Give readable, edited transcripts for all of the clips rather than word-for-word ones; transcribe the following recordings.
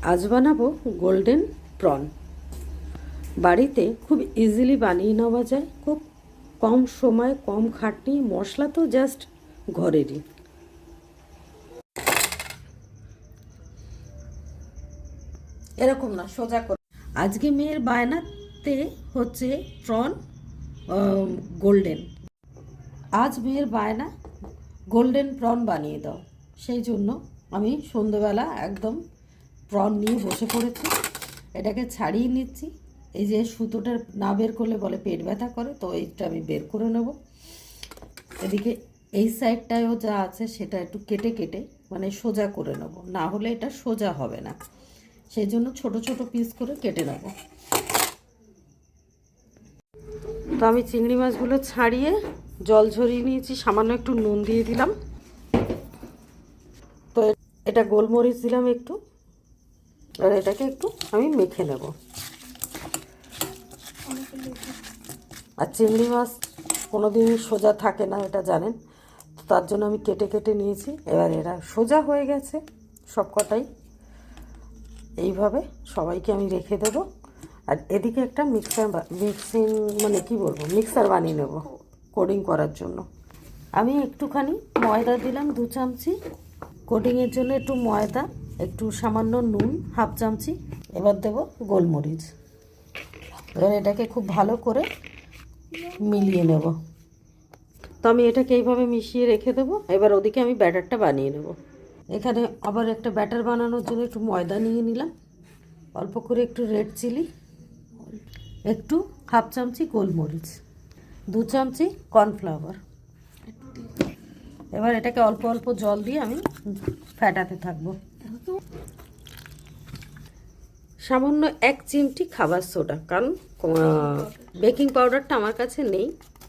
আজ বানাবো golden prawn. বাড়িতে খুব ইজিলি বানিয়ে নেওয়া যায়, খুব কম সময়, কম খাটনি, মশলা তো জাস্ট ঘরেরই। এরকম না, সোজা করে। আজকে মেয়ের বায়নাতে হচ্ছে প্রন গোল্ডেন। আজ মেয়ের বায়না গোল্ডেন প্রন বানিয়ে দাও, সেই জন্য আমি সন্ধ্যেবেলা একদম প্রন নিয়ে বসে পড়েছি। এটাকে ছাড়িয়ে নিচ্ছি। এই যে সুতোটা না বের করলে বলে পেট ব্যথা করে, তো এইটা আমি বের করে নেব। এদিকে এই সাইডটায়ও যা আছে সেটা একটু কেটে কেটে মানে সোজা করে নেব, না হলে এটা সোজা হবে না। সেই জন্য ছোট ছোট পিস করে কেটে নেব। তো আমি চিংড়ি মাছগুলো ছাড়িয়ে জল ঝরিয়ে নিয়েছি, সামান্য একটু নুন দিয়ে দিলাম। তো এটা গোলমরিচ দিলাম একটু, আর এটাকে একটু আমি মেখে নেব। আর চিংড়ি মাছ কোনোদিনই সোজা থাকে না, এটা জানেন, তো তার জন্য আমি কেটে কেটে নিয়েছি। এবার এরা সোজা হয়ে গেছে সব কটাই। এইভাবে সবাইকে আমি রেখে দেব। আর এদিকে একটা মিক্সার বানিয়ে নেব কোডিং করার জন্য। আমি একটুখানি ময়দা দিলাম 2 চামচি, কোডিংয়ের জন্য একটু ময়দা, একটু সামান্য নুন 1/2 চামচি। এবার দেব গোলমরিচ। এবার এটাকে খুব ভালো করে মিলিয়ে নেব। তো আমি এটাকে এইভাবে মিশিয়ে রেখে দেবো। এবার ওদিকে আমি ব্যাটারটা বানিয়ে নেব। এখানে আবার একটা ব্যাটার বানানোর জন্য একটু ময়দা নিয়ে নিলাম, অল্প করে একটু রেড চিলি, একটু 1/2 চামচি গোলমরিচ, 2 চামচি কর্নফ্লাওয়ার। এবার এটাকে অল্প অল্প জল দিয়ে আমি ফেটাতে থাকবো। সামান্য 1 চিমটি খাবার সোডা, কারণ বেকিং পাউডারটা আমার কাছে নেই,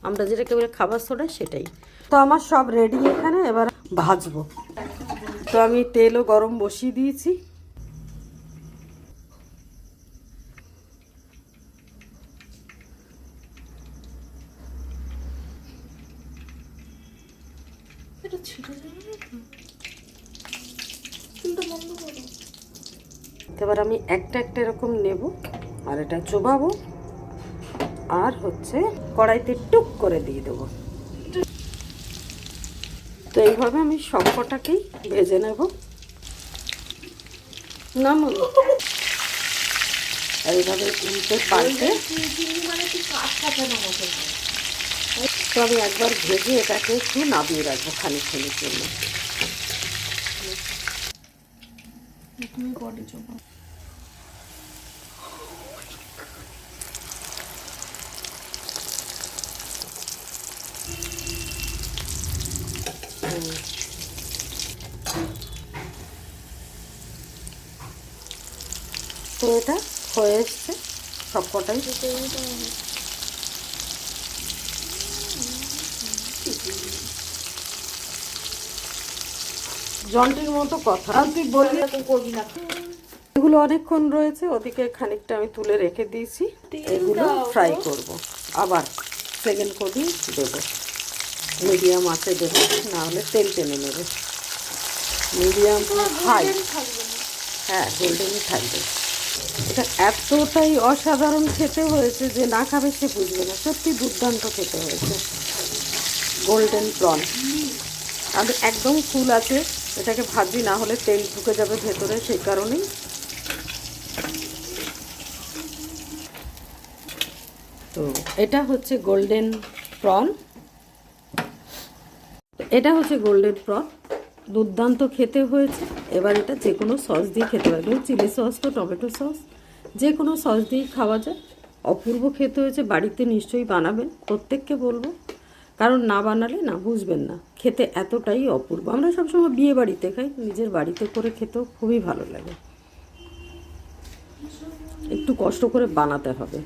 আমরা যেটাকে বলে খাবার সোডা সেটাই। তো আমার সব রেডি এখানে, এবার ভাজবো। তো আমি তেলও গরম বসিয়ে দিয়েছি। এবার আমি একটা একটা এরকম নেব, আর এটা চোবাবো, আর হচ্ছে কড়াইতে টুক করে দিয়ে দেবো। তো এইভাবে আমি সবকটাকেই ভেজে নেব। না এইভাবে উল্টে পাল্টে তো আমি একবার ভেজে এটাকে একটু নামিয়ে রাখবো খানিকক্ষণের জন্য। তো এটা হয়ে এসছে সব কটাই। জন্টির মতো কথা, তুই বললি করবি না। এগুলো অনেকক্ষণ রয়েছে, ওদিকে খানিকটা আমি তুলে রেখে দিয়েছি। এগুলো ফ্রাই করব, আবার সেকেন্ড কোটিং দেবো। মিডিয়াম আঁচে দেবো, না হলে তেল টেনে নেবে। মিডিয়াম হাই, হ্যাঁ গোল্ডেনই থাকবে। এটা এতটাই অসাধারণ খেতে হয়েছে যে না খাবে সে বুঝবে না, সত্যি দুর্দান্ত খেতে হয়েছে গোল্ডেন প্রন। আমি একদম ফুল আছে, এটাকে ভাজি, না হলে তেল ঢুকে যাবে ভেতরে, সেই কারণেই। তো এটা হচ্ছে গোল্ডেন প্রন, দুর্দান্ত খেতে হয়েছে। এবার এটা যে কোনো সস দিয়ে খেতে পারবে, চিলি সস তো টমেটো সস, যে কোনো সস দিয়েই খাওয়া যায়। অপূর্ব খেতে হয়েছে, বাড়িতে নিশ্চয়ই বানাবেন, প্রত্যেককে বলবো, কারণ না বানালে না বুঝবেন না, খেতে এতটাই অপূর্ব। আমরা সবসময় বিয়ে বাড়িতে খাই, নিজের বাড়িতে করে খেতেও খুবই ভালো লাগে। একটু কষ্ট করে বানাতে হবে।